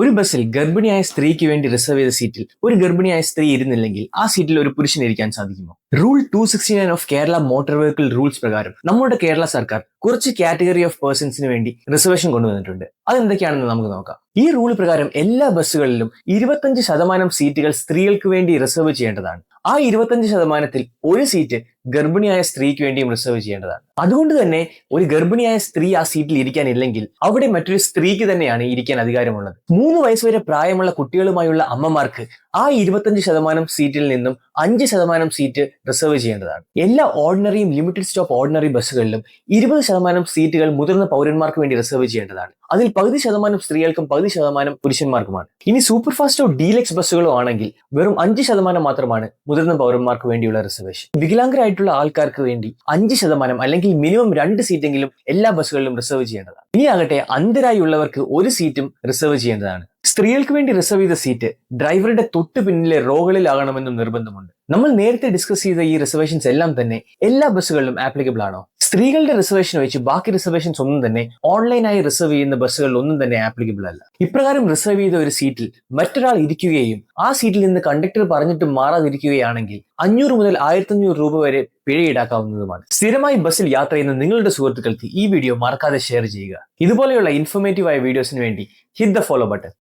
ഒരു ബസ്സിൽ ഗർഭിണിയായ സ്ത്രീക്ക് വേണ്ടി റിസർവ് ചെയ്ത സീറ്റിൽ ഒരു ഗർഭിണിയായ സ്ത്രീ ഇരുന്നില്ലെങ്കിൽ ആ സീറ്റിൽ ഒരു പുരുഷന് ഇരിക്കാൻ സാധിക്കുമോ? Rule 269 of Kerala motor vehicle rules പ്രകാരം നമ്മുടെ കേരള സർക്കാർ കുറച്ച് കാറ്റഗറി ഓഫ് പേഴ്സൺസിന് വേണ്ടി റിസർവേഷൻ കൊണ്ടുവന്നിട്ടുണ്ട്. അതെന്തൊക്കെയാണെന്ന് നമുക്ക് നോക്കാം. ഈ റൂൾ പ്രകാരം എല്ലാ ബസ്സുകളിലും 25% സീറ്റുകൾ സ്ത്രീകൾക്ക് വേണ്ടി റിസർവ് ചെയ്യേണ്ടതാണ്. ആ 25%-ൽ ഒരു സീറ്റ് ഗർഭിണിയായ സ്ത്രീക്ക് വേണ്ടിയും റിസർവ് ചെയ്യേണ്ടതാണ്. അതുകൊണ്ട് തന്നെ ഒരു ഗർഭിണിയായ സ്ത്രീ ആ സീറ്റിൽ ഇരിക്കാനില്ലെങ്കിൽ അവിടെ മറ്റൊരു സ്ത്രീക്ക് തന്നെയാണ് ഇരിക്കാൻ അധികാരമുള്ളത്. 3 വയസ്സ് വരെ പ്രായമുള്ള കുട്ടികളുമായുള്ള അമ്മമാർക്ക് ആ 25% സീറ്റിൽ നിന്നും 5% സീറ്റ് റിസർവ് ചെയ്യേണ്ടതാണ്. എല്ലാ ഓർഡിനറിയും ലിമിറ്റഡ് സ്റ്റോപ്പ് ഓർഡിനറി ബസ്സുകളിലും 20% സീറ്റുകൾ മുതിർന്ന പൗരന്മാർക്ക് വേണ്ടി റിസർവ് ചെയ്യേണ്ടതാണ്. അതിൽ 10% സ്ത്രീകൾക്കും 10% പുരുഷന്മാർക്കുമാണ്. ഇനി സൂപ്പർ ഫാസ്റ്റോ ഡീലക്സ് ബസ്സുകളോ ആണെങ്കിൽ വെറും 5% മാത്രമാണ് മുതിർന്ന പൗരന്മാർക്ക് വേണ്ടിയുള്ള റിസർവേഷൻ. വികലാംഗരായിട്ടുള്ള ആൾക്കാർക്ക് വേണ്ടി 5% അല്ലെങ്കിൽ മിനിമം 2 സീറ്റെങ്കിലും എല്ലാ ബസ്സുകളിലും റിസർവ് ചെയ്യേണ്ടതാണ്. ഇനി ആകട്ടെ അന്ധരായുള്ളവർക്ക് ഒരു സീറ്റും റിസർവ് ചെയ്യേണ്ടതാണ്. സ്ത്രീകൾക്ക് വേണ്ടി റിസർവ് ചെയ്ത സീറ്റ് ഡ്രൈവറുടെ തൊട്ട് പിന്നിലെ റോകളിലാകണമെന്നും നിർബന്ധമുണ്ട്. നമ്മൾ നേരത്തെ ഡിസ്കസ് ചെയ്ത ഈ റിസർവേഷൻസ് എല്ലാം തന്നെ എല്ലാ ബസ്സുകളിലും ആപ്ലിക്കബിൾ ആണോ? സ്ത്രീകളുടെ റിസർവേഷൻ വെച്ച് ബാക്കി റിസർവേഷൻസ് ഒന്നും തന്നെ ഓൺലൈനായി റിസർവ് ചെയ്യുന്ന ബസ്സുകളിൽ ഒന്നും തന്നെ ആപ്ലിക്കബിൾ അല്ല. ഇപ്രകാരം റിസർവ് ചെയ്ത ഒരു സീറ്റിൽ മറ്റൊരാൾ ഇരിക്കുകയും ആ സീറ്റിൽ നിന്ന് കണ്ടക്ടർ പറഞ്ഞിട്ട് മാറാതിരിക്കുകയാണെങ്കിൽ 500 മുതൽ 1500 രൂപ വരെ പിഴ ഈടാക്കാവുന്നതുമാണ്. സ്ഥിരമായി ബസ്സിൽ യാത്ര ചെയ്യുന്ന നിങ്ങളുടെ സുഹൃത്തുക്കൾക്ക് ഈ വീഡിയോ മറക്കാതെ ഷെയർ ചെയ്യുക. ഇതുപോലെയുള്ള ഇൻഫോർമേറ്റീവ് ആയ വീഡിയോസിന് വേണ്ടി ഹിറ്റ് ദ ഫോളോ ബട്ടൺ.